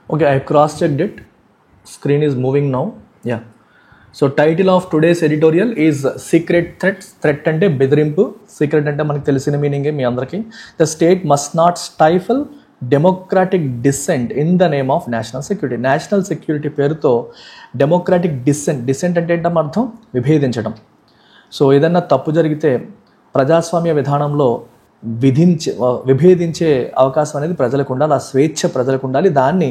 Okay, I cross-checked it. Screen is moving now. Yeah. So title of today's editorial is Secret Threats. Threat ante bedirimpu. Secret ante మనకు తెలిసిన మీనింగే మీ అందరికీ. The state must not stifle democratic dissent in the name of national security. National security పేరుతో democratic dissent అంటే ఏంటో అర్థం విభేదించడం. So ఏదన్నా తప్పు జరిగితే ప్రజాస్వామ్య విధానంలో విభేదించే అవకాశం అనేది ప్రజలకు ఉండాలి, ఆ స్వేచ్ఛ ప్రజలకు ఉండాలి. దాన్ని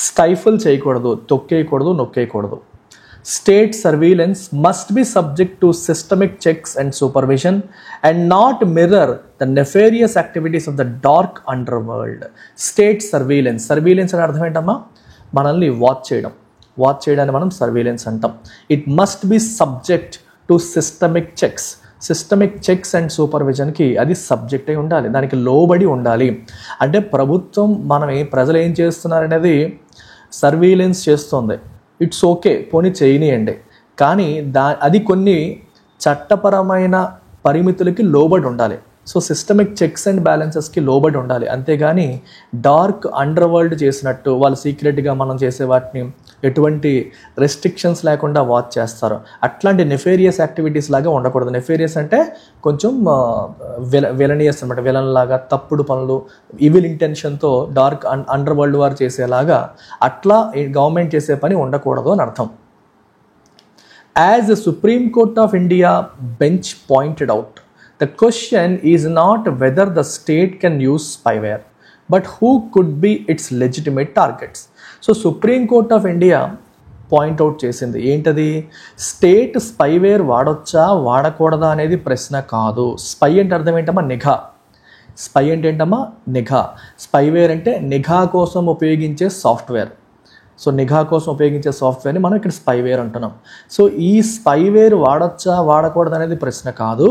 స్టైఫుల్ చేయకూడదు, తొక్కేయకూడదు, నొక్కేయకూడదు. State surveillance must be subject to systemic checks and supervision and not mirror the nefarious activities of the dark underworld. State surveillance అని అర్థం ఏంటమ్మా? మనల్ని వాచ్ చేయడాన్ని మనం సర్వేలెన్స్ అంటాం. It must be subject to systemic checks and సూపర్విజన్కి అది subject అయి ఉండాలి, దానికి లోబడి ఉండాలి. అంటే ప్రభుత్వం ప్రజలు ఏం చేస్తున్నారనేది సర్వేలెన్స్ చేస్తుంది, ఇట్స్ ఓకే పోనీ చేయనియండి, కానీ అది కొన్ని చట్టపరమైన పరిమితులకి లోబడి ఉండాలి. సో సిస్టమిక్ చెక్స్ అండ్ బ్యాలెన్సెస్కి లోబడి ఉండాలి. అంతేగాని డార్క్ అండర్ వరల్డ్ చేసినట్టు వాళ్ళు సీక్రెట్గా మనం చేసే వాటిని ఎటువంటి రెస్ట్రిక్షన్స్ లేకుండా వాచ్ చేస్తారు. అట్లాంటి నెఫేరియస్ యాక్టివిటీస్ లాగా ఉండకూడదు. నెఫేరియస్ అంటే కొంచెం విలనియస్ అనమాట, విలన్ లాగా తప్పుడు పనులు, ఈవిల్ ఇంటెన్షన్తో డార్క్ అండర్ వరల్డ్ వారు చేసేలాగా అట్లా గవర్నమెంట్ చేసే పని ఉండకూడదు అని అర్థం. As the supreme court of India bench pointed out, the question is not whether the state can use spyware, but who could be its legitimate targets. So Supreme Court of India point out చేసింది ఏంటది, state spyware వాడొచ్చా వాడకూడదా అనేది ప్రశ్న కాదు. Spy అంటే అర్థం ఏంటమ్మా? నిఘా. స్పై అంటే ఏంటమ్మా? నిఘా. స్పైవేర్ అంటే నిఘా కోసం ఉపయోగించే సాఫ్ట్వేర్. సో నిఘా కోసం ఉపయోగించే సాఫ్ట్వేర్ని మనం ఇక్కడ స్పైవేర్ అంటున్నాం. సో ఈ స్పైవేర్ వాడొచ్చా వాడకూడదు అనేది ప్రశ్న కాదు.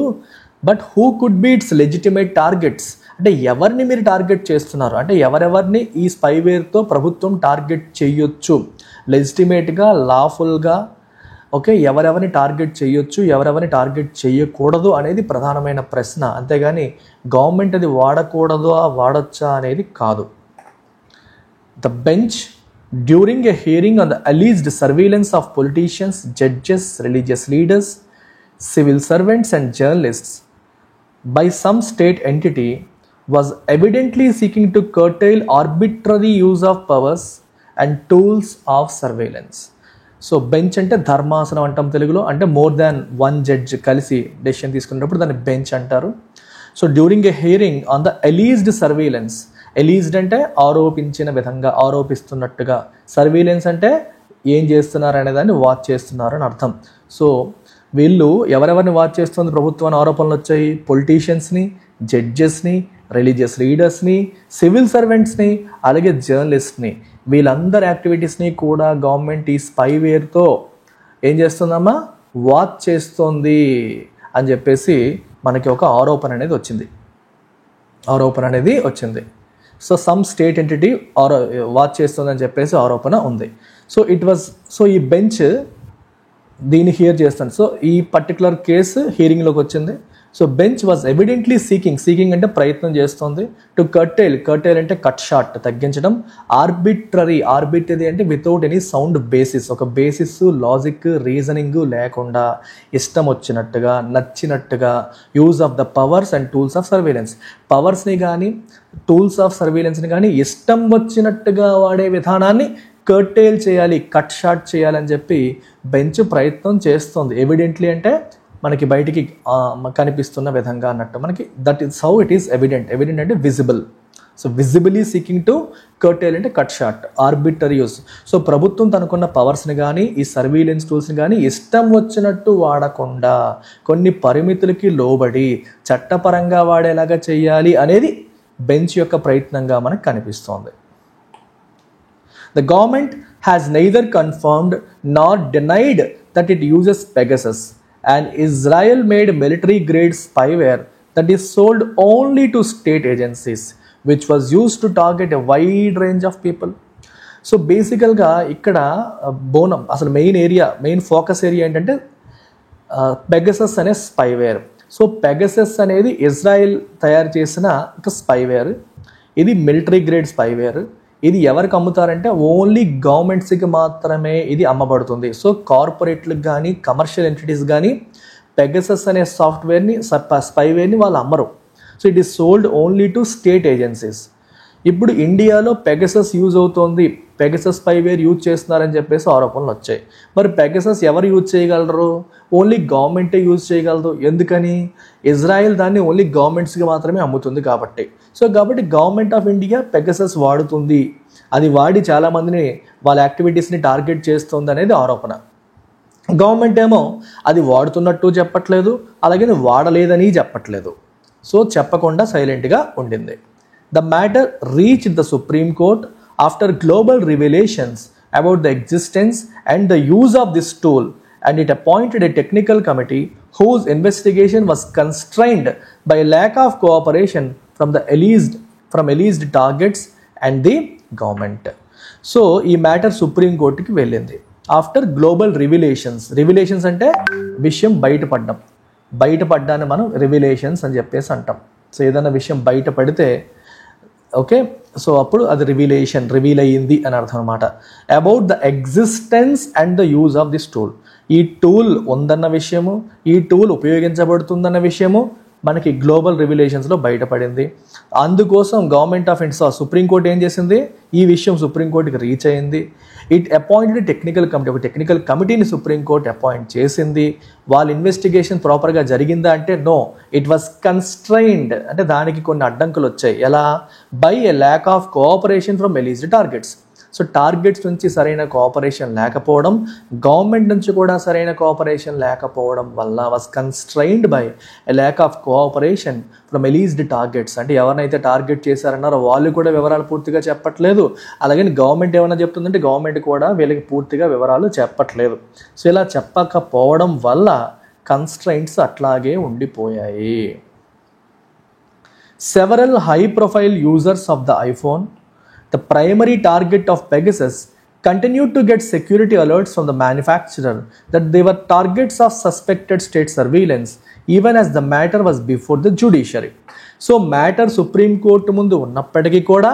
But who could be its legitimate targets, అంటే ఎవరిని మీరు టార్గెట్ చేస్తున్నారు, అంటే ఎవరెవరిని ఈ స్పైవేర్తో ప్రభుత్వం టార్గెట్ చేయొచ్చు, లెజిటిమేట్గా, లాఫుల్గా, ఓకే, ఎవరెవరిని టార్గెట్ చేయొచ్చు, ఎవరెవరిని టార్గెట్ చేయకూడదు అనేది ప్రధానమైన ప్రశ్న. అంతేగాని గవర్నమెంట్ అది వాడకూడదు వాడొచ్చా అనేది కాదు. The bench during a hearing on the alleged surveillance of politicians, judges, religious leaders, civil servants and journalists by some state entity was evidently seeking to curtail arbitrary use of powers and tools of surveillance. So bench అంటే ధర్మాసనం అంటాం తెలుగులో, అంటే more than one judge కలిసి decision తీసుకున్నప్పుడు దాన్ని bench అంటారు. So during a hearing on the alleged surveillance, alleged అంటే ఆరోపించిన విధంగా, ఆరోపిస్తున్నట్టుగా, సర్వేలెన్స్ అంటే ఏం చేస్తున్నారు అనే దాన్ని వాచ్ చేస్తున్నారు అని అర్థం. సో వీళ్ళు ఎవరెవరిని వాచ్ చేస్తుంది ప్రభుత్వం ఆరోపణలు వచ్చాయి? పొలిటీషియన్స్ని, జడ్జెస్ని, రిలీజియస్ లీడర్స్ని, సివిల్ సర్వెంట్స్ని, అలాగే జర్నలిస్ట్ని, వీళ్ళందరి యాక్టివిటీస్ని కూడా గవర్నమెంట్ ఈ స్పైవేర్తో ఏం చేస్తుందమ్మా? వాచ్ చేస్తుంది అని చెప్పేసి మనకి ఒక ఆరోపణ అనేది వచ్చింది. So some state entity watch చేస్తుందని చెప్పేసి ఆరోపణ ఉంది. సో ఈ బెంచ్ దీన్ని హియర్ చేస్తాను. సో ఈ పర్టికులర్ కేసు హియరింగ్లోకి వచ్చింది. So bench was evidently seeking అంటే ప్రయత్నం చేస్తుంది, టు కర్టైల్ అంటే కట్ షార్ట్, తగ్గించడం, ఆర్బిట్రరీ అంటే వితౌట్ ఎనీ సౌండ్ బేసిస్, ఒక బేసిస్, లాజిక్, రీజనింగ్ లేకుండా ఇష్టం వచ్చినట్టుగా, నచ్చినట్టుగా use of the powers and tools of surveillance, పవర్స్ని కానీ టూల్స్ ఆఫ్ సర్వేలెన్స్ని కానీ ఇష్టం వచ్చినట్టుగా వాడే విధానాన్ని కర్టైల్ చేయాలి, కట్ షార్ట్ చేయాలని చెప్పి బెంచ్ ప్రయత్నం చేస్తుంది. ఎవిడెంట్లీ అంటే మనకి బయటికి కనిపిస్తున్న విధంగా అన్నట్టు, మనకి that is how it is evident అంటే visible. So visibly seeking to curtail అంటే cut short, arbitrary use. So ప్రభుత్వం తనకున్న పవర్స్ని కానీ ఈ సర్వీలెన్స్ టూల్స్ని కానీ ఇష్టం వచ్చినట్టు వాడకుండా కొన్ని పరిమితులకి లోబడి చట్టపరంగా వాడేలాగా చేయాలి అనేది బెంచ్ యొక్క ప్రయత్నంగా మనకు కనిపిస్తోంది. The government has neither confirmed nor denied that it uses Pegasus, an Israel-made military-grade spyware that is sold only to state agencies, which was used to target a wide range of people. So బేసికల్గా ఇక్కడ అసలు main focus area ఏంటంటే Pegasus అనే spyware. So Pegasus అనేది Israel తయారు చేసిన ఒక spyware. ఇది మిలిటరీ గ్రేడ్ స్పైవేర్. ఇది ఎవరికి అమ్ముతారంటే ఓన్లీ గవర్నమెంట్స్కి మాత్రమే ఇది అమ్మబడుతుంది. సో కార్పొరేట్లకు కానీ కమర్షియల్ ఎంటిటీస్ కానీ పెగసస్ అనే సాఫ్ట్వేర్ని స్పైవేర్ని వాళ్ళు అమ్మరు. So it is sold only to state agencies. ఇప్పుడు ఇండియాలో పెగసస్ యూజ్ అవుతోంది, పెగసస్ స్పైవేర్ యూజ్ చేస్తున్నారని చెప్పేసి ఆరోపణలు వచ్చాయి. మరి పెగసస్ ఎవరు యూజ్ చేయగలరు? ఓన్లీ గవర్నమెంటే యూజ్ చేయగలదు. ఎందుకని? ఇజ్రాయెల్ దాన్ని ఓన్లీ గవర్నమెంట్స్కి మాత్రమే అమ్ముతుంది కాబట్టి. సో కాబట్టి గవర్నమెంట్ ఆఫ్ ఇండియా పెగసస్ వాడుతుంది, అది వాడి చాలామందిని వాళ్ళ యాక్టివిటీస్ని టార్గెట్ చేస్తుంది అనేది ఆరోపణ. గవర్నమెంట్ ఏమో అది వాడుతున్నట్టు చెప్పట్లేదు, అలాగే వాడలేదని చెప్పట్లేదు. సో చెప్పకుండా సైలెంట్గా ఉండింది. The matter reached the Supreme Court after global revelations about the existence and the use of this tool, and it appointed a technical committee whose investigation was constrained by lack of cooperation from alleged targets and the government. So ఈ matter supreme కోర్టుకి వెళ్ళింది after global revelations అంటే విషయం బయటపడ్డాన్ని మనం revelations అని చెప్పేసి అంటాం. So ఏదైనా విషయం బయటపడితే ఓకే, సో అప్పుడు అది రివీల్ అయ్యింది అని అర్థం అనమాట. About the existence and the use of this tool, ఈ టూల్ ఉందన్న విషయము, ఈ టూల్ ఉపయోగించబడుతుందన్న విషయము మనకి గ్లోబల్ రివిలేషన్స్లో బయటపడింది. అందుకోసం గవర్నమెంట్ ఆఫ్ ఇండియా సుప్రీంకోర్టు ఏం చేసింది, ఈ విషయం సుప్రీంకోర్టుకి రీచ్ అయింది. ఇట్ అపాయింటెడ్ టెక్నికల్ కమిటీ, ఒక టెక్నికల్ కమిటీని సుప్రీంకోర్టు అపాయింట్ చేసింది. వాళ్ళ ఇన్వెస్టిగేషన్ ప్రాపర్గా జరిగిందా అంటే నో, ఇట్ వాస్ కన్స్ట్రైన్డ్, అంటే దానికి కొన్ని అడ్డంకులు వచ్చాయి. ఎలా? By a lack of cooperation from alleged targets. So targets నుంచి సరైన కోఆపరేషన్ లేకపోవడం, గవర్నమెంట్ నుంచి కూడా సరైన కోఆపరేషన్ లేకపోవడం వల్ల was constrained by a lack of cooperation from alleged targets. అంటే ఎవరినైతే టార్గెట్ చేశారన్నారో వాళ్ళు కూడా వివరాలు పూర్తిగా చెప్పట్లేదు, అలాగే గవర్నమెంట్ ఏమైనా చెప్తుందంటే గవర్నమెంట్ కూడా వీళ్ళకి పూర్తిగా వివరాలు చెప్పట్లేదు. సో ఇలా చెప్పకపోవడం వల్ల కన్స్ట్రైంట్స్ అట్లాగే ఉండిపోయాయి. Several high-profile users of the iPhone, the primary target of Pegasus, continued to get security alerts from the manufacturer that they were targets of suspected state surveillance, even as the matter was before the judiciary. So matter Supreme Court ముందు ఉన్నప్పటికీ కూడా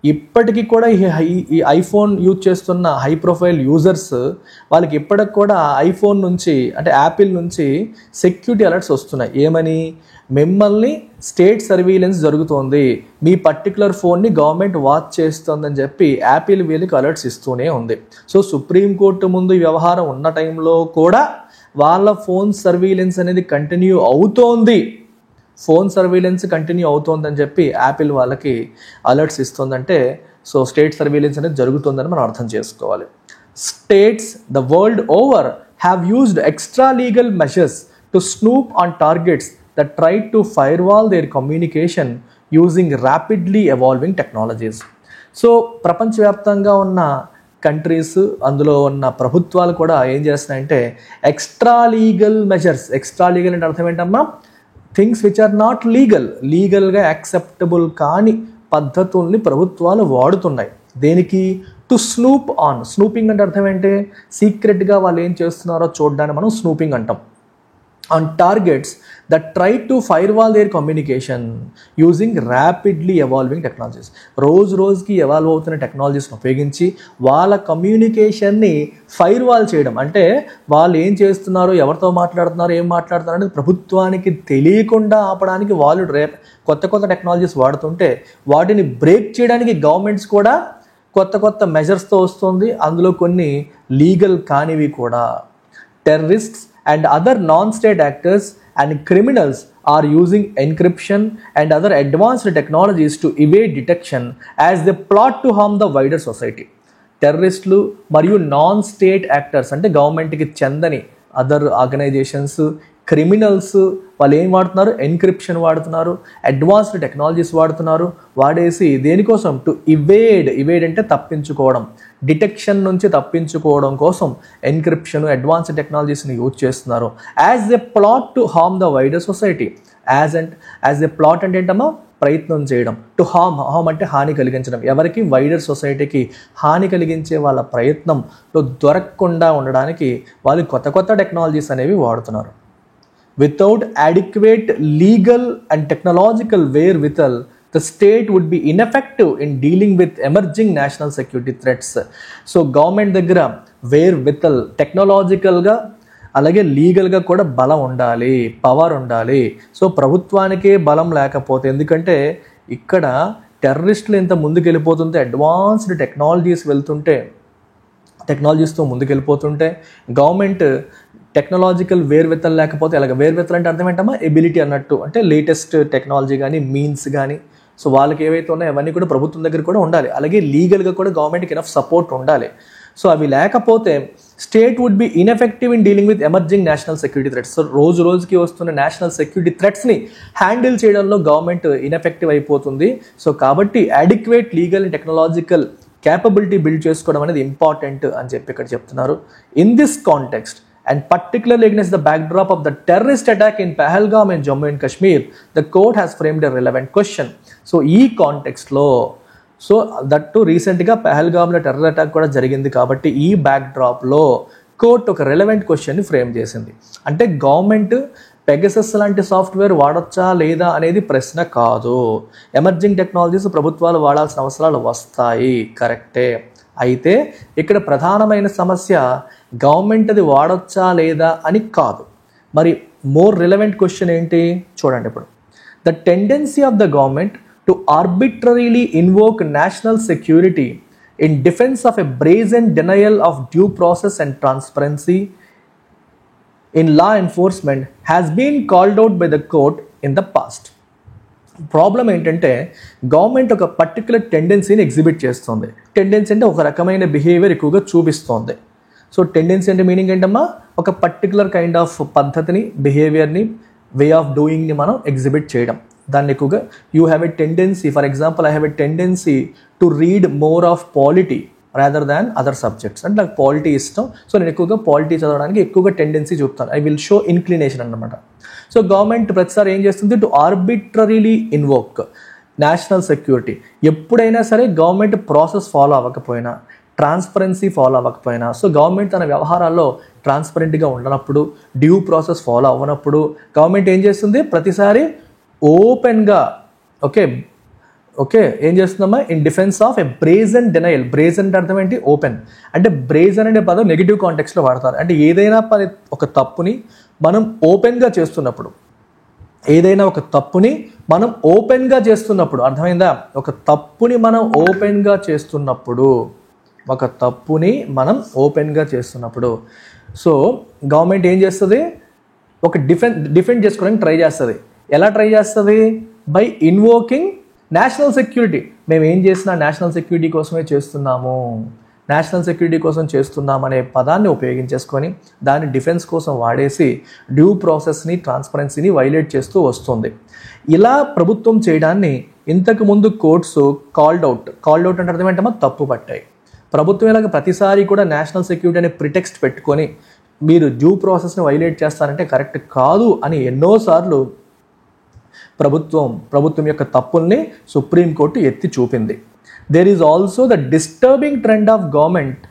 ఇప్పటికీ కూడా ఈ iPhone use చేస్తున్న high profile users వాళ్ళకి ఇప్పటికి కూడా ఐఫోన్ నుంచి అంటే యాపిల్ నుంచి సెక్యూరిటీ అలర్ట్స్ వస్తున్నాయి. ఏమని? మిమ్మల్ని స్టేట్ సర్వీలెన్స్ జరుగుతోంది, మీ పర్టికులర్ ఫోన్ని గవర్నమెంట్ వాచ్ చేస్తుందని చెప్పి యాపిల్ వీళ్ళకి అలర్ట్స్ ఇస్తూనే ఉంది. సో సుప్రీంకోర్టు ముందు ఈ వ్యవహారం ఉన్న టైంలో కూడా వాళ్ళ ఫోన్ సర్వీలెన్స్ అనేది కంటిన్యూ అవుతోంది, అని చెప్పి యాపిల్ వాళ్ళకి అలర్ట్స్ ఇస్తుందంటే సో స్టేట్ సర్వీలెన్స్ అనేది జరుగుతుందని మనం అర్థం చేసుకోవాలి. States the world over have used extra legal measures to snoop on targets that tried to firewall their communication using rapidly evolving technologies. So ప్రపంచవ్యాప్తంగా ఉన్న కంట్రీస్, అందులో ఉన్న ప్రభుత్వాలు కూడా ఏం చేస్తున్నాయంటే extra legal measures, extra legal అంటే అర్థం ఏంటమ్మా? థింగ్స్ విచ్ ఆర్ నాట్ లీగల్గా యాక్సెప్టబుల్ కాని పద్ధతుల్ని ప్రభుత్వాలు వాడుతున్నాయి. దేనికి? To snoop on. స్నూపింగ్ అంటే అర్థం ఏంటి? సీక్రెట్గా వాళ్ళు ఏం చేస్తున్నారో చూడడానికి మనం స్నూపింగ్ అంటాం. on targets that try to firewall their communication using rapidly evolving technologies. రోజుకి ఎవాల్వ్ అవుతున్న టెక్నాలజీస్ని ఉపయోగించి వాళ్ళ కమ్యూనికేషన్ని ఫైర్వాల్ చేయడం. అంటే వాళ్ళు ఏం చేస్తున్నారో, ఎవరితో మాట్లాడుతున్నారో, ఏం మాట్లాడుతున్నారో అనేది ప్రభుత్వానికి తెలియకుండా ఆపడానికి వాళ్ళు కొత్త టెక్నాలజీస్ వాడుతుంటే వాటిని బ్రేక్ చేయడానికి గవర్నమెంట్స్ కూడా కొత్త మెజర్స్తో వస్తుంది. అందులో కొన్ని లీగల్ కానివి కూడా. Terrorists and other non-state actors and criminals are using encryption and other advanced technologies to evade detection as they plot to harm the wider society. టెర్రరిస్టులు మరియు నాన్ స్టేట్ యాక్టర్స్ అంటే గవర్నమెంట్కి చెందని అదర్ ఆర్గనైజేషన్స్, క్రిమినల్స్ వాళ్ళు ఏం వాడుతున్నారు? Encryption వాడుతున్నారు, advanced technologies వాడుతున్నారు. వాడేసి దేనికోసం? టు ఇవేడ్ అంటే తప్పించుకోవడం, డిటెక్షన్ నుంచి తప్పించుకోవడం కోసం ఎన్క్రిప్షన్, అడ్వాన్స్డ్ టెక్నాలజీస్ని యూజ్ చేస్తున్నారు. As a plot to harm the wider society. As a plot అంటే ఏంటమ్మా? ప్రయత్నం చేయడం. టు హార్మ్ అంటే హాని కలిగించడం. ఎవరికి? వైడర్ సొసైటీకి హాని కలిగించే వాళ్ళ ప్రయత్నంలో దొరకకుండా ఉండడానికి వాళ్ళు కొత్త టెక్నాలజీస్ అనేవి without adequate legal and technological wherewithal, the state would be ineffective in dealing with emerging national security threats. So government దగ్గర వేర్వితల్ టెక్నాలజికల్గా అలాగే లీగల్గా కూడా బలం ఉండాలి, పవర్ ఉండాలి. సో ప్రభుత్వానికే బలం లేకపోతే, ఎందుకంటే ఇక్కడ టెర్రరిస్టులు ఇంత ముందుకెళ్ళిపోతుంటే, అడ్వాన్స్డ్ టెక్నాలజీస్తో ముందుకెళ్ళిపోతుంటే గవర్నమెంట్ టెక్నాలజికల్ వేర్వెత్తలు లేకపోతే ఎలాగ? వేర్వెత్తలు అంటే అర్థం ఏంటమ్మా? ఎబిలిటీ అన్నట్టు, అంటే లేటెస్ట్ టెక్నాలజీ కానీ మీన్స్ కానీ సో వాళ్ళకి ఏవైతే ఉన్నాయో అవన్నీ కూడా ప్రభుత్వం దగ్గర కూడా ఉండాలి. అలాగే లీగల్గా కూడా గవర్నమెంట్కి ఎనఫ్ సపోర్ట్ ఉండాలి. సో అవి లేకపోతే state would be ineffective in dealing with emerging national security threats. So రోజుకి వస్తున్న నేషనల్ సెక్యూరిటీ థ్రెట్స్ని హ్యాండిల్ చేయడంలో గవర్నమెంట్ ఇన్ఎఫెక్టివ్ అయిపోతుంది. సో కాబట్టి adequate legal and technological capability build చేసుకోవడం అనేది ఇంపార్టెంట్ అని చెప్పి ఇక్కడ చెప్తున్నారు. In this context and particularly against the backdrop of the terrorist attack in Pahalgam and Jammu and Kashmir, the court has framed a relevant question. So ee context lo, so that too recent ga Pahalgam lo terror attack kuda jarigindi kabatti ee backdrop lo court oka relevant question ni frame chesindi. Ante government Pegasus లాంటి software వాడొచ్చా లేదా అనేది ప్రశ్న కాదు. Emerging technologies ప్రభుత్వాలు వాడాల్సిన అవసరాలు వస్తాయి, కరెక్టే. అయితే ఇక్కడ ప్రధానమైన సమస్య గవర్నమెంట్ అది వాడొచ్చా లేదా అని కాదు. మరి మోర్ రిలవెంట్ క్వశ్చన్ ఏంటి చూడండి. ఇప్పుడు the tendency of the government to arbitrarily invoke national security in defence of a brazen denial of due process and transparency in law enforcement has been called out by the court in the past. Problem ఏంటంటే government ఒక particular టెండెన్సీని exhibit చేస్తుంది. Tendency అంటే ఒక రకమైన behaviour ఎక్కువగా చూపిస్తోంది. So tendency అంటే meaning ఏంటమ్మా? ఒక పర్టికులర్ కైండ్ ఆఫ్ పద్ధతిని, బిహేవియర్ని, వే ఆఫ్ డూయింగ్ని మనం ఎగ్జిబిట్ చేయడం. దాన్ని ఎక్కువగా you have a tendency, for example I have a tendency to read more of polity rather than other subjects. అంటే నాకు పాలిటీ ఇష్టం, సో నేను ఎక్కువగా పాలిటీ చదవడానికి ఎక్కువగా టెండెన్సీ చూపుతాను. ఐ విల్ షో ఇన్క్లినేషన్ అన్నమాట. సో గవర్నమెంట్ ప్రతిసారి ఏం చేస్తుంది? To arbitrarily invoke national security. ఎప్పుడైనా సరే గవర్నమెంట్ ప్రాసెస్ ఫాలో అవ్వకపోయినా, ట్రాన్స్పరెన్సీ ఫాలో అవ్వకపోయినా, సో గవర్నమెంట్ తన వ్యవహారాల్లో ట్రాన్స్పరెంట్గా ఉండనప్పుడు, డ్యూ ప్రాసెస్ ఫాలో అవ్వనప్పుడు గవర్నమెంట్ ఏం చేస్తుంది? ప్రతిసారి ఓపెన్గా ఓకే ఏం చేస్తుందమ్మా? In defence of a brazen denial. Brazen అంటే అర్థం ఏంటి? ఓపెన్. అంటే బ్రేజన్ అనే పదం నెగిటివ్ కాంటెక్స్లో వాడతారు. అంటే ఏదైనా ఒక తప్పుని మనం ఓపెన్గా చేస్తున్నప్పుడు, అర్థమైందా? ఒక తప్పుని మనం ఓపెన్గా చేస్తున్నప్పుడు సో గవర్నమెంట్ ఏం చేస్తుంది? ఒక డిఫెండ్ చేసుకోవడానికి ట్రై చేస్తుంది. ఎలా ట్రై చేస్తుంది? By invoking national security. మేము ఏం చేసినా నేషనల్ సెక్యూరిటీ కోసమే చేస్తున్నాం అనే పదాన్ని ఉపయోగించేసుకొని దాన్ని డిఫెన్స్ కోసం వాడేసి డ్యూ ప్రాసెస్ని, ట్రాన్స్పరెన్సీని వైలేట్ చేస్తూ వస్తుంది. ఇలా ప్రభుత్వం చేయడాన్ని ఇంతకుముందు కోర్ట్స్ కాల్డ్ అవుట్ అంటే అర్థం ఏంటమ్మా? తప్పు పట్టాయి. ప్రభుత్వం ఇలాగ ప్రతిసారి కూడా నేషనల్ సెక్యూరిటీ అనే ప్రిటెక్స్ట్ పెట్టుకొని మీరు డ్యూ ప్రాసెస్ని వైలేట్ చేస్తారంటే కరెక్ట్ కాదు అని ఎన్నోసార్లు ప్రభుత్వం యొక్క తప్పుల్ని సుప్రీంకోర్టు ఎత్తి చూపింది. There is also the disturbing trend of government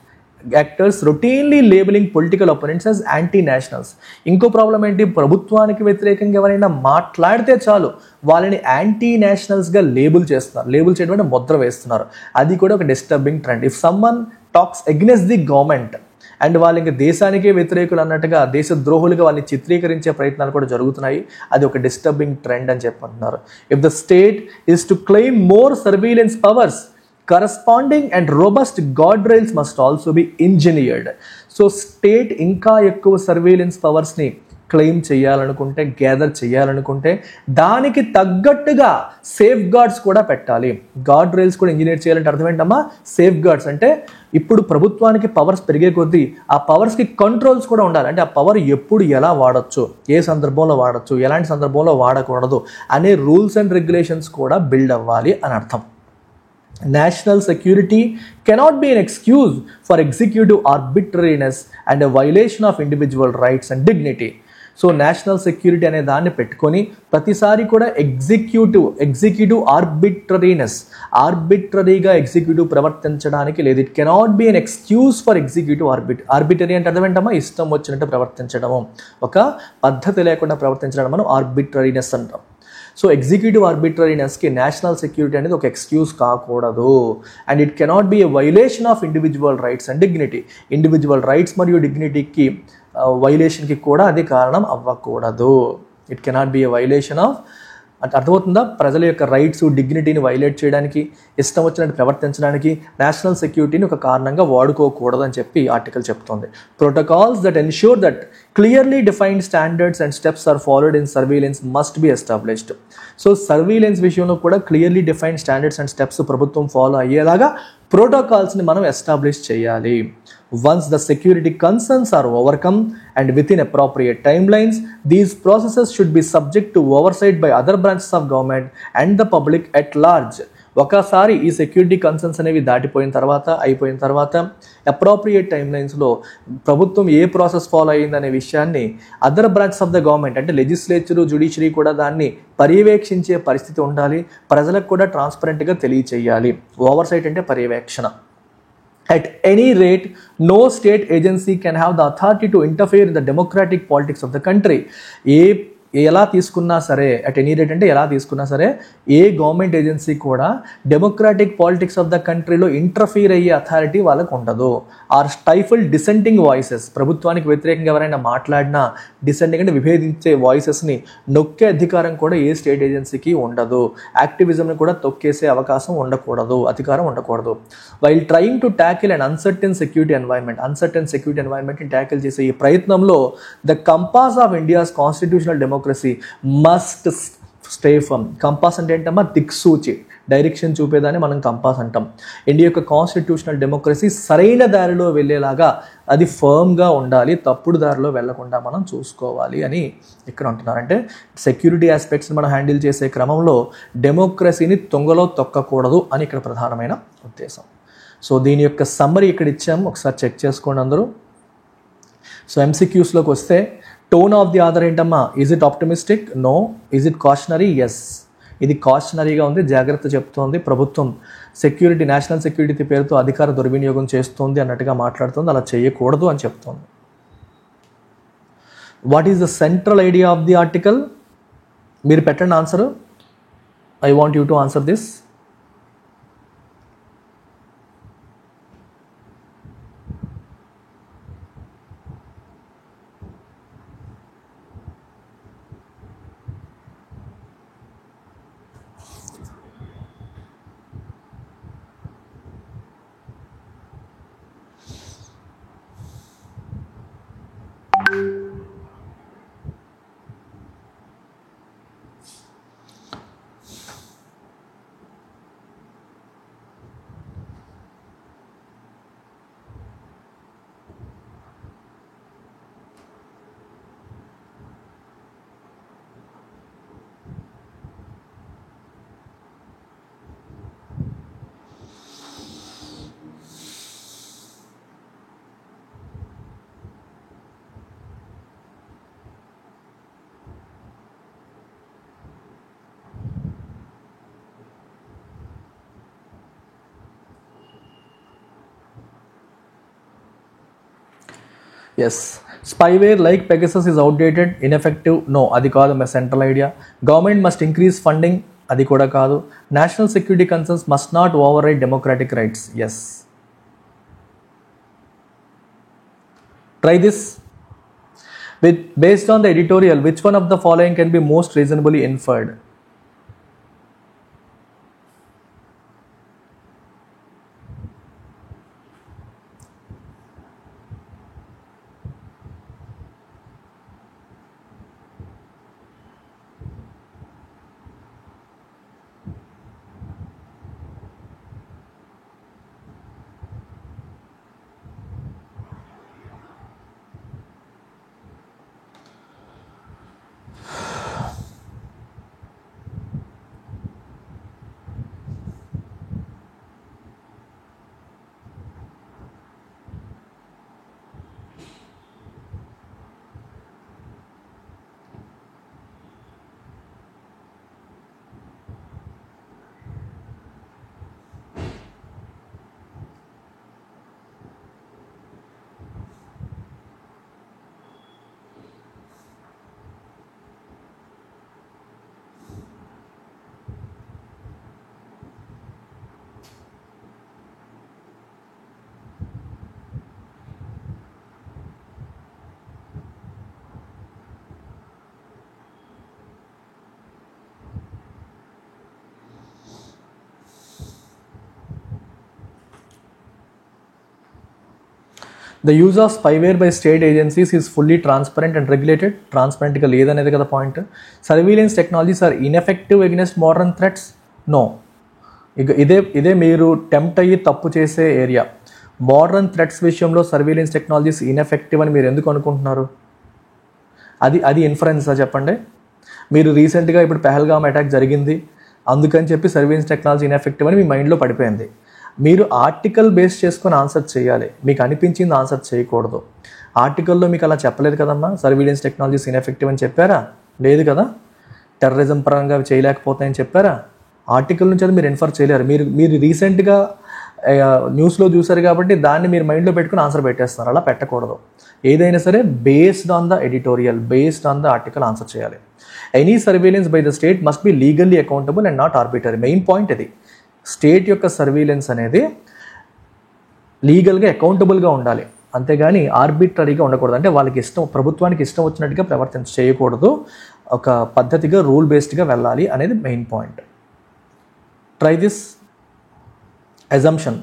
actors routinely labelling political opponents as anti nationals. ఇంకో ప్రాబ్లం ఏంటి? ప్రభుత్వానికి వ్యతిరేకంగా ఎవరైనా మాట్లాడితే చాలు వాళ్ళని యాంటీ నేషనల్స్గా లేబుల్ చేయడం అంటే ముద్ర వేస్తున్నారు. అది కూడా ఒక disturbing trend. If someone talks against the government and వాళ్ళు ఇంకా దేశానికే వ్యతిరేకులు అన్నట్టుగా, దేశ ద్రోహులుగా వాళ్ళని చిత్రీకరించే ప్రయత్నాలు కూడా జరుగుతున్నాయి. అది ఒక డిస్టర్బింగ్ ట్రెండ్ అని చెప్పంటున్నారు. If the state is to claim more surveillance powers, corresponding and robust guard rails must also be engineered. So state ఇంకా ఎక్కువ సర్వీలెన్స్ పవర్స్ని క్లెయిమ్ చేయాలనుకుంటే, గ్యాదర్ చేయాలనుకుంటే దానికి తగ్గట్టుగా సేఫ్ గార్డ్స్ కూడా పెట్టాలి. గార్డ్ రైల్స్ కూడా ఇంజనీర్ చేయాలంటే అర్థం ఏంటమ్మా? సేఫ్ గార్డ్స్ అంటే ఇప్పుడు ప్రభుత్వానికి పవర్స్ పెరిగే కొద్దీ ఆ పవర్స్కి కంట్రోల్స్ కూడా ఉండాలి. అంటే ఆ పవర్ ఎప్పుడు ఎలా వాడచ్చు, ఏ సందర్భంలో వాడచ్చు, ఎలాంటి సందర్భంలో వాడకూడదు అనే రూల్స్ అండ్ రెగ్యులేషన్స్ కూడా బిల్డ్ అవ్వాలి అని అర్థం. National security cannot be an excuse for executive arbitrariness and a violation of individual rights and dignity. So national security అనే దాన్ని పెట్టుకొని ప్రతిసారి కూడా ఎగ్జిక్యూటివ్ ఆర్బిట్రరీగా ఎగ్జిక్యూటివ్ ప్రవర్తించడానికి లేదు. It cannot be an excuse for executive arbitrary అంటే అర్థం ఏంటమ్మా? ఇష్టం వచ్చినట్టు ప్రవర్తించడము, ఒక పద్ధతి లేకుండా ప్రవర్తించడం మనం ఆర్బిట్రరీనెస్ అంటాం. సో ఎగ్జిక్యూటివ్ ఆర్బిట్రరీనెస్కి నేషనల్ సెక్యూరిటీ అనేది ఒక ఎక్స్క్యూజ్ కాకూడదు. And it cannot be a violation of individual rights and dignity. Individual rights మరియు డిగ్నిటీకి వైలేషన్కి కూడా అది కారణం అవ్వకూడదు. It cannot be a violation of, అంటే అర్థమవుతుందా, ప్రజల యొక్క రైట్స్ డిగ్నిటీని వైలేట్ చేయడానికి, ఇష్టం వచ్చినట్టు ప్రవర్తించడానికి నేషనల్ సెక్యూరిటీని ఒక కారణంగా వాడుకోకూడదు అని చెప్పి ఆర్టికల్ చెప్తోంది. Protocols that ensure that clearly defined standards and steps are followed in surveillance must be established. So surveillance విషయంలో కూడా clearly defined standards and steps ప్రభుత్వం ఫాలో అయ్యేలాగా ప్రోటోకాల్స్ని మనం ఎస్టాబ్లిష్ చేయాలి. Once the security concerns are overcome and within appropriate timelines, these processes should be subject to oversight by other branches of government and the public at large. ఒకసారి ఈ security concerns అనేవి దాటిపోయిన తర్వాత, అయిపోయిన తర్వాత అప్రోప్రియేట్ టైమ్ లైన్స్లో ప్రభుత్వం ఏ process follow అయ్యిందనే విషయాన్ని other branches of the government అంటే లెజిస్లేచరు, జ్యుడిషియరీ కూడా దాన్ని పర్యవేక్షించే పరిస్థితి ఉండాలి. ప్రజలకు కూడా ట్రాన్స్పరెంట్గా తెలియచేయాలి. ఓవర్సైట్ అంటే పర్యవేక్షణ. At any rate, no state agency can have the authority to interfere in the democratic politics of the country. ఎలా తీసుకున్నా సరే, అట్ ఎనీ రేట్ అంటే ఎలా తీసుకున్నా సరే, ఏ గవర్నమెంట్ ఏజెన్సీ కూడా డెమోక్రాటిక్ పాలిటిక్స్ ఆఫ్ ద కంట్రీలో ఇంటర్ఫీర్ అయ్యే అథారిటీ వాళ్ళకు ఉండదు. ఆర్ స్టైఫుల్ డిసెంటింగ్ వాయిసెస్, ప్రభుత్వానికి వ్యతిరేకంగా ఎవరైనా మాట్లాడినా డిసెంటింగ్ అంటే విభేదించే వాయిసెస్ని నొక్కే అధికారం కూడా ఏ స్టేట్ ఏజెన్సీకి ఉండదు. యాక్టివిజంని కూడా తొక్కేసే అవకాశం ఉండకూడదు, అధికారం ఉండకూడదు. While trying to tackle and uncertain security ఎన్వైర్న్మెంట్ని ట్యాకిల్ చేసే ఈ ప్రయత్నంలో the compass of India's constitutional democracy must stay firm. Compass అంటే ఏంటమ్మా, దిక్సూచి, డైరెక్షన్ చూపేదాన్ని మనం కంపాస్ అంటాం. ఇండియా యొక్క కాన్స్టిట్యూషనల్ డెమోక్రసీ సరైన దారిలో వెళ్ళేలాగా అది ఫర్మ్గా ఉండాలి, తప్పుడు దారిలో వెళ్లకుండా మనం చూసుకోవాలి అని ఇక్కడ అంటున్నారంటే సెక్యూరిటీ ఆస్పెక్ట్స్ని మనం హ్యాండిల్ చేసే క్రమంలో డెమోక్రసీని తొంగలో తొక్కకూడదు అని ఇక్కడ ప్రధానమైన ఉద్దేశం. సో దీని యొక్క సమ్మరీ ఇక్కడ ఇచ్చాము, ఒకసారి చెక్ చేసుకోండి అందరూ. సో ఎంసీక్యూస్లోకి వస్తే టోన్ ఆఫ్ ది ఆథర్ ఏంటమ్మా, is it optimistic? No. Is it cautionary? Yes. ఇది కాషనరీగా ఉంది, జాగ్రత్త చెప్తోంది. ప్రభుత్వం సెక్యూరిటీ, నేషనల్ సెక్యూరిటీ పేరుతో అధికార దుర్వినియోగం చేస్తుంది అన్నట్టుగా మాట్లాడుతుంది, అలా చేయకూడదు అని చెప్తోంది. What is the central idea of the article? మీరు పెట్టండి answer. I want you to answer this. Yes. Spyware like Pegasus is outdated, ineffective? No, అది కాదు మా central idea. Government must increase funding? అది కూడా కాదు. National security concerns must not override democratic rights? Yes. Try this. Based on the editorial, which one of the following can be most reasonably inferred? The use of spyware by state agencies is fully transparent and regulated. ట్రాన్స్పరెంట్గా లేదనేది కదా point. Surveillance technologies are ineffective against modern threats. No. ఇక ఇదే మీరు tempt అయ్యి తప్పు చేసే area. Modern threats విషయంలో సర్వీలెన్స్ టెక్నాలజీస్ ఇన్ఎఫెక్టివ్ అని మీరు ఎందుకు అనుకుంటున్నారు? అది ఇన్ఫరెన్సా చెప్పండి? మీరు రీసెంట్గా ఇప్పుడు పెహల్గామ్ అటాక్ జరిగింది అందుకని చెప్పి సర్వీలెన్స్ టెక్నాలజీ ఇన్ఎఫెక్టివ్ అని మీ మైండ్లో పడిపోయింది. మీరు ఆర్టికల్ బేస్ చేసుకొని ఆన్సర్ చేయాలి, మీకు అనిపించింది ఆన్సర్ చేయకూడదు. ఆర్టికల్లో మీకు అలా చెప్పలేదు కదమ్మా, సర్వీలెన్స్ టెక్నాలజీస్ ఇన్ఎఫెక్టివ్ అని చెప్పారా? లేదు కదా. టెర్రరిజం పరంగా చేయలేకపోతాయని చెప్పారా? ఆర్టికల్ నుంచి అది మీరు ఇన్ఫర్ చేయలేరు. మీరు రీసెంట్గా న్యూస్లో చూసారు కాబట్టి దాన్ని మీరు మైండ్లో పెట్టుకుని ఆన్సర్ పెట్టేస్తున్నారు. అలా పెట్టకూడదు. ఏదైనా సరే based on the editorial, based on the article answer చేయాలి. Any surveillance by the state must be legally accountable and not arbitrary. Main point ఇది. స్టేట్ యొక్క సర్వీలెన్స్ అనేది లీగల్గా అకౌంటబుల్గా ఉండాలి, అంతేగాని ఆర్బిటరీగా ఉండకూడదు. అంటే వాళ్ళకి ప్రభుత్వానికి ఇష్టం వచ్చినట్టుగా చేయకూడదు. ఒక పద్ధతిగా రూల్ బేస్డ్గా వెళ్ళాలి అనేది main point. Try this assumption.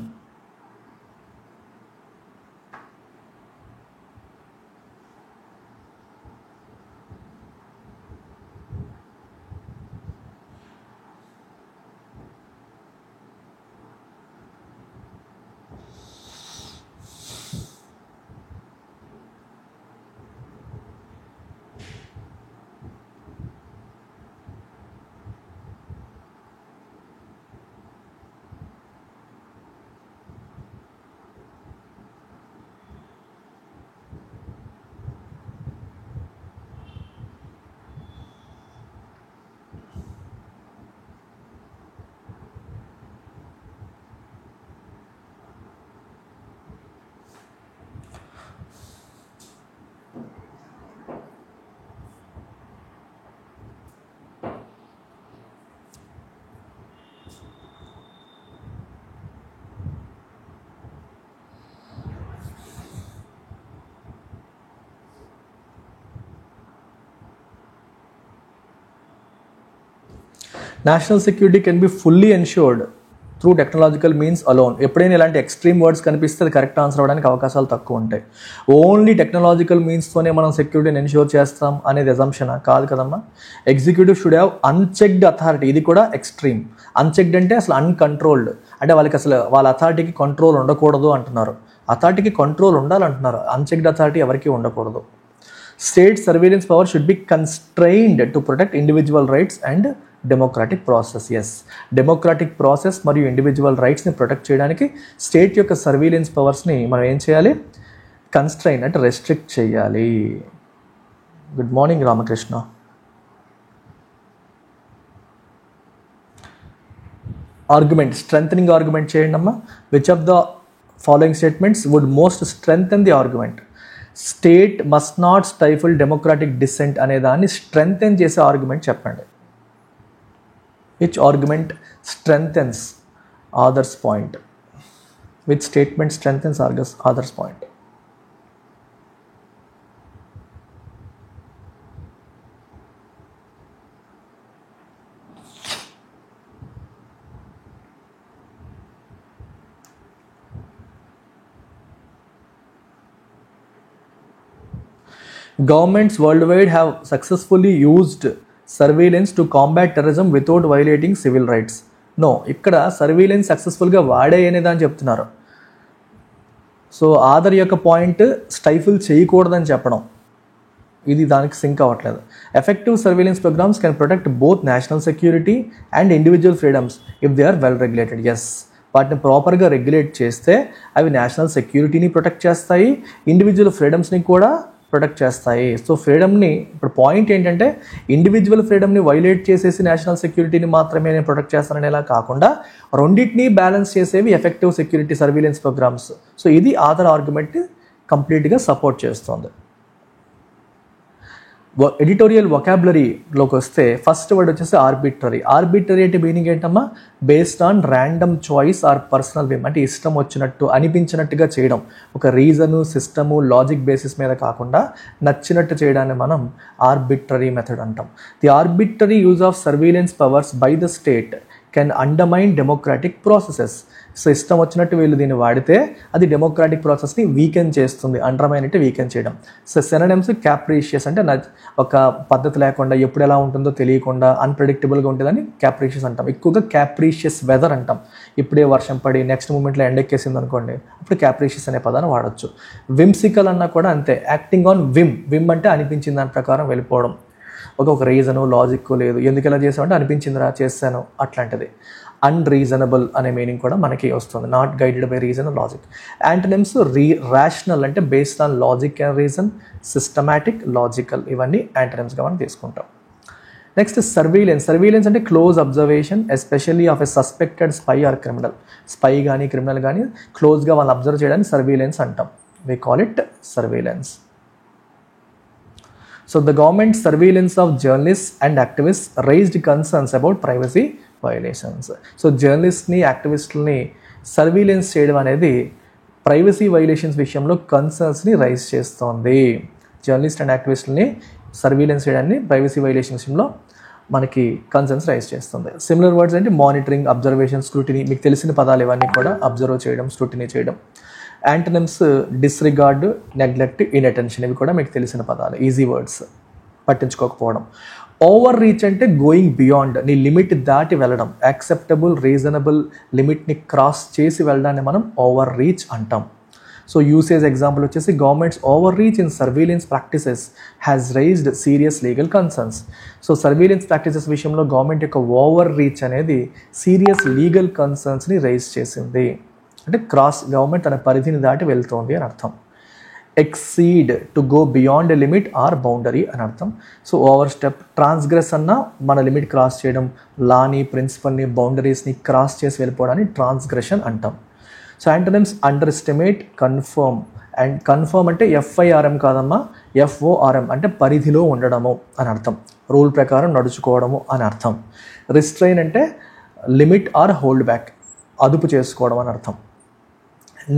National security can be fully ensured through technological means alone. ఎప్పుడైనా ఇలాంటి ఎక్స్ట్రీమ్ వర్డ్స్ కనిపిస్తే అది కరెక్ట్ ఆన్సర్ అవ్వడానికి అవకాశాలు తక్కువ ఉంటాయి. ఓన్లీ టెక్నాలజికల్ మీన్స్తోనే మనం సెక్యూరిటీని ఎన్ష్యూర్ చేస్తాం అనేది అజంప్షనా? కాదు కదమ్మా. Executive should have unchecked authority. ఇది కూడా ఎక్స్ట్రీమ్. అన్చెక్డ్ అంటే అసలు అన్కంట్రోల్డ్, అంటే వాళ్ళకి అసలు వాళ్ళ అథారిటీకి కంట్రోల్ ఉండకూడదు అంటున్నారు. అథారిటీకి కంట్రోల్ ఉండాలంటున్నారు, అన్చెక్డ్ అథారిటీ ఎవరికి ఉండకూడదు. State surveillance power should be constrained to protect individual rights and democratic process. Yes, democratic process మరియు ఇండివిజువల్ రైట్స్ని ప్రొటెక్ట్ చేయడానికి స్టేట్ యొక్క సర్వీలెన్స్ పవర్స్ని మనం ఏం చేయాలి? కన్స్ట్రైన్ అంటే రెస్ట్రిక్ట్ చేయాలి. Good morning Ramakrishna. Argument, strengthening argument చేయండి అమ్మా. Which of the following statements would most strengthen the argument? State must not stifle democratic dissent అనే దాన్ని స్ట్రెంథన్ చేసే ఆర్గ్యుమెంట్ చెప్పండి. Which argument strengthens others' point? Which statement strengthens others' point? Governments worldwide have successfully used surveillance to combat terrorism without violating civil rights. No, ఇక్కడ surveillance సక్సెస్ఫుల్గా వాడేయనేది అని చెప్తున్నారు. So Aadhaar యొక్క పాయింట్ స్టైఫుల్ చేయకూడదని చెప్పడం, ఇది దానికి సింక్ అవ్వట్లేదు. Effective surveillance programmes can protect both national security and individual freedoms if they are well regulated. Yes, వాటిని ప్రాపర్గా రెగ్యులేట్ చేస్తే అవి నేషనల్ సెక్యూరిటీని ప్రొటెక్ట్ చేస్తాయి, ఇండివిజువల్ ఫ్రీడమ్స్ని కూడా ప్రొటెక్ట్ చేస్తాయి. సో ఫ్రీడమ్ని, ఇప్పుడు పాయింట్ ఏంటంటే ఇండివిజువల్ ఫ్రీడమ్ని వైలేట్ చేసేసి నేషనల్ సెక్యూరిటీని మాత్రమే నేను ప్రొటెక్ట్ చేస్తాననేలా కాకుండా రెండింటినీ బ్యాలెన్స్ చేసేవి effective security surveillance programmes. So ఇది ఆధార్ ఆర్గ్యుమెంట్ కంప్లీట్గా సపోర్ట్ చేస్తుంది. ఎడిటోరియల్ వొకాబులరీలోకి వస్తే ఫస్ట్ వర్డ్ వచ్చేసి ఆర్బిటరీ. ఆర్బిటరీ అంటే మీనింగ్ ఏంటమ్మా? Based on random choice or personal whim, అంటే ఇష్టం వచ్చినట్టు అనిపించినట్టుగా చేయడం. ఒక రీజను, సిస్టము, లాజిక్ బేసిస్ మీద కాకుండా నచ్చినట్టు చేయడాన్ని మనం ఆర్బిటరీ మెథడ్ అంటాం. The arbitrary use of surveillance powers by the state can undermine democratic processes. So ఇష్టం వచ్చినట్టు వీళ్ళు దీన్ని వాడితే అది డెమోక్రాటిక్ ప్రాసెస్ని వీకెన్ చేస్తుంది. అండర్మైన్ అంటే వీకెన్ చేయడం. సో సినోనిమ్స్ క్యాప్రీషియస్ అంటే ఒక పద్ధతి లేకుండా ఎప్పుడు ఎలా ఉంటుందో తెలియకుండా అన్ప్రెడిక్టబుల్గా ఉంటుందని క్యాప్రీషియస్ అంటాం. ఎక్కువగా క్యాప్రీషియస్ వెదర్ అంటాం. ఇప్పుడే వర్షం పడి నెక్స్ట్ మూమెంట్లో ఎండెక్కేసింది అనుకోండి, అప్పుడు క్యాప్రీషియస్ అనే పదాన్ని వాడచ్చు. విమ్సికల్ అన్నా కూడా అంతే, యాక్టింగ్ ఆన్ విమ్ అంటే అనిపించింది దాని ప్రకారం వెళ్ళిపోవడం. ఒక రీజను లాజిక్ లేదు, ఎందుకు ఎలా చేసామంటే అనిపించిందిరా చేశాను అట్లాంటిది. అన్రీజనబుల్ అనే మీనింగ్ కూడా మనకి వస్తుంది, not guided by reason logic. Antonyms rational అంటే based on logic and reason, systematic, logical, ఇవన్నీ యాంటనిమ్స్గా మనం తీసుకుంటాం. Next surveillance. సర్వీలెన్స్ అంటే close observation especially of a suspected spy or criminal. Spy కానీ క్రిమినల్ కానీ క్లోజ్గా వాళ్ళు అబ్జర్వ్ చేయడానికి సర్వీలెన్స్ అంటాం. We call it surveillance. So the government surveillance of journalists and activists raised concerns about privacy violations. So జర్నలిస్ట్ని యాక్టివిస్టులని surveillance చేయడం అనేది ప్రైవసీ వైలేషన్స్ విషయంలో కన్సర్న్స్ని రైజ్ చేస్తోంది. జర్నలిస్ట్ అండ్ యాక్టివిస్టులని సర్వీలెన్స్ చేయడాన్ని ప్రైవసీ వైలేషన్ విషయంలో మనకి కన్సర్న్స్ రైజ్ చేస్తుంది. సిమిలర్ వర్డ్స్ అంటే మానిటరింగ్, అబ్జర్వేషన్, స్క్రూటినీ. మీకు తెలిసిన పదాలు ఇవన్నీ కూడా అబ్జర్వ్ చేయడం, స్క్రూటినీ చేయడం. Antonyms disregard, neglect, inattention. ఇవి కూడా మీకు తెలిసిన పదాలు, ఈజీ వర్డ్స్, పట్టించుకోకపోవడం. ఓవర్ రీచ్ అంటే గోయింగ్ బియాండ్, నీ లిమిట్ దాటి వెళ్ళడం. యాక్సెప్టబుల్, రీజనబుల్ లిమిట్ని క్రాస్ చేసి వెళ్ళడాన్ని మనం ఓవర్ రీచ్ అంటాం. సో యూసేజ్ ఎగ్జాంపుల్ వచ్చేసి governments over reach in surveillance practices has raised serious legal concerns. So surveillance practices విషయంలో గవర్నమెంట్ యొక్క ఓవర్ రీచ్ అనేది సీరియస్ లీగల్ కన్సర్న్స్ని రైజ్ చేసింది. అంటే గవర్నమెంట్ తన పరిధిని దాటి వెళ్తోంది అని అర్థం. Exceed, to go beyond a limit or boundary అని అర్థం. సో ఓవర్ స్టెప్, ట్రాన్స్గ్రెస్ అన్న మన లిమిట్ క్రాస్ చేయడం, లాని, ప్రిన్సిపల్ని, బౌండరీస్ని క్రాస్ చేసి వెళ్ళిపోవడాన్ని ట్రాన్స్గ్రెషన్ అంటాం. So antonyms under estimate, confirm. And confirm అంటే FIRM కాదమ్మా, FORM అంటే పరిధిలో ఉండడము అని అర్థం, రూల్ ప్రకారం నడుచుకోవడము అని అర్థం. రిస్ట్రైన్ అంటే లిమిట్ ఆర్ హోల్డ్ బ్యాక్, అదుపు చేసుకోవడం అని అర్థం.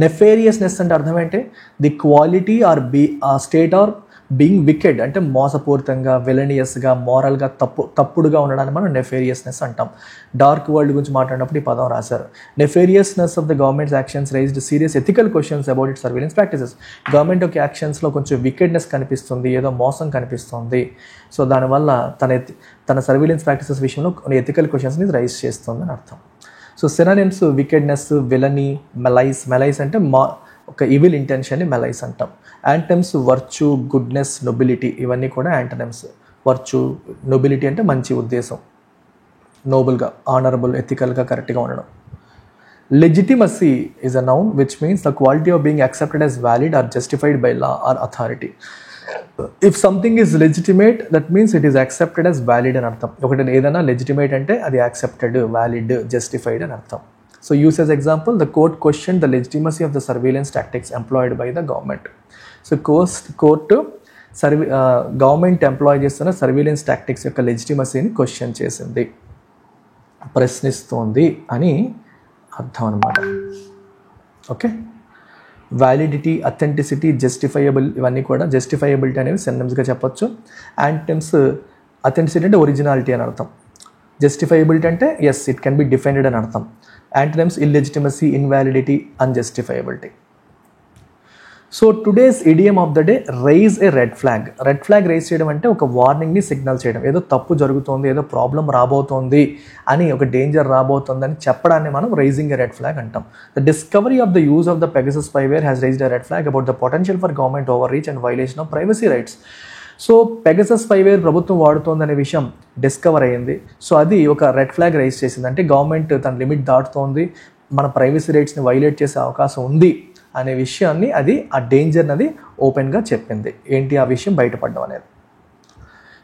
నెఫేరియస్నెస్ అంటే అర్థం ఏంటి? The quality or state or being wicked అంటే మోసపూరితంగా, విలనియస్గా, మోరల్గా తప్పుడుగా ఉండడాన్ని మనం నెఫేరియస్నెస్ అంటాం. డార్క్ వరల్డ్ గురించి మాట్లాడినప్పుడు ఈ పదం రాశారు. Nefariousness of the government's actions raised serious ethical questions about it surveillance practices. Government యొక్క యాక్షన్స్లో కొంచెం వికెడ్నెస్ కనిపిస్తుంది, ఏదో మోసం కనిపిస్తుంది. సో దానివల్ల తన సర్వీలెన్స్ ప్రాక్టీసెస్ విషయంలో కొన్ని ఎథికల్ క్వశ్చన్స్ని రైజ్ చేస్తుంది అని అర్థం. So synonyms wickedness, villainy, malaise అంటే ఒక ఈవిల్ ఇంటెన్షన్ని మెలైస్ అంటాం. యాంటనిమ్స్ వర్చు, గుడ్నెస్, నొబిలిటీ, ఇవన్నీ కూడా యాంటనిమ్స్. వర్చు, నొబిలిటీ అంటే మంచి ఉద్దేశం, నోబుల్గా, ఆనరబుల్, ఎథికల్గా, కరెక్ట్గా ఉండడం. Legitimacy is a noun which means the quality of being accepted as valid or justified by law or authority. If something is legitimate that means it is accepted as valid అని అర్థం. ఒకటి ఏదైనా legitimate అంటే అది accepted, valid, justified అని అర్థం. So use as example, the court questioned the legitimacy of the surveillance tactics employed by the government. So court government employ చేస్తున్న surveillance tactics యొక్క లెజిటిమసీని క్వశ్చన్ చేసింది, ప్రశ్నిస్తోంది అని అర్థం అన్నమాట. ఓకే, వ్యాలిడిటీ, అథెంటిసిటీ, జస్టిఫైయబుల్, ఇవన్నీ కూడా జస్టిఫైయబిలిటీ అనేవి సినోనిమ్స్గా చెప్పొచ్చు. యాంటనిమ్స్ అథెంటిసిటీ అంటే ఒరిజినాలిటీ అని అర్థం. జస్టిఫైయబిలిటీ అంటే yes it can be defended అని అర్థం. Antonyms illegitimacy, invalidity, unjustifiability. So today's idiom of the day, raise a red flag. Red flag raise చేయడం అంటే ఒక వార్నింగ్ని సిగ్నల్ చేయడం, ఏదో తప్పు జరుగుతోంది, ఏదో ప్రాబ్లం రాబోతోంది అని, ఒక డేంజర్ రాబోతోంది అని చెప్పడాన్ని మనం రైజింగ్ ఏ రెడ్ ఫ్లాగ్ అంటాం. The discovery of the use of the Pegasus spyware has raised A red flag about the potential for government over reach and violation of privacy rights. So Pegasus spyware ప్రభుత్వం వాడుతోందనే విషయం discover అయ్యింది. So అది ఒక red flag rise చేసింది, అంటే government తన limit దాటుతోంది, మన privacy రైట్స్ని violate చేసే అవకాశం ఉంది అనే విషయాన్ని, అది ఆ డేంజర్ని అది ఓపెన్గా చెప్పింది. ఏంటి ఆ విషయం బయటపడడం అనేది?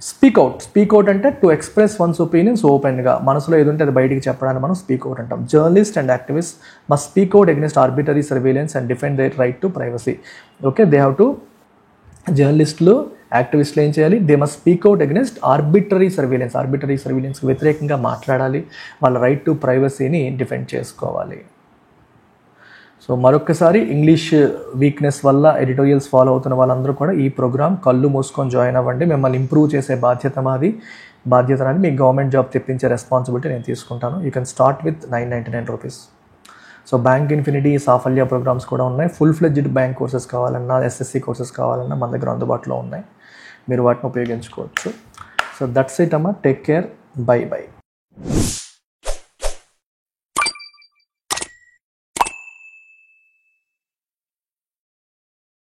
స్పీక్అవుట్ అంటే టు ఎక్స్ప్రెస్ వన్స్ ఒపీనియన్స్ ఓపెన్గా, మనసులో ఏదుంటే అది బయటికి చెప్పడాన్ని మనం స్పీక్అవుట్ అంటాం. Journalist and activist must speak out against arbitrary surveillance and defend their right to privacy. Okay, they have to, జర్నలిస్టులు, యాక్టివిస్టులు ఏం చేయాలి? They must speak out against arbitrary సర్వేలెన్స్కి వ్యతిరేకంగా మాట్లాడాలి, వాళ్ళ రైట్ టు ప్రైవసీని డిఫెండ్ చేసుకోవాలి. సో సో మరొకసారి ఇంగ్లీష్ వీక్నెస్ వల్ల ఎడిటోరియల్స్ ఫాలో అవుతున్న వాళ్ళందరూ కూడా ఈ ప్రోగ్రామ్ కళ్ళు మూసుకొని జాయిన్ అవ్వండి. మిమ్మల్ని ఇంప్రూవ్ చేసే బాధ్యత అనేది మీకు గవర్నమెంట్ జాబ్ తెప్పించే రెస్పాన్సిబిలిటీ నేను తీసుకుంటాను. You can start with 999 rupees. So bank infinity, Saphalya programmes కూడా ఉన్నాయి. ఫుల్ ఫ్లెడ్జ్డ్ బ్యాంక్ కోర్సెస్ కావాలన్నా, ఎస్ఎస్సి కోర్సెస్ కావాలన్నా మన దగ్గర అందుబాటులో ఉన్నాయి. మీరు వాటిని ఉపయోగించుకోవచ్చు. సో దట్స్ ఇట్ అమ్మా. Take care. బై.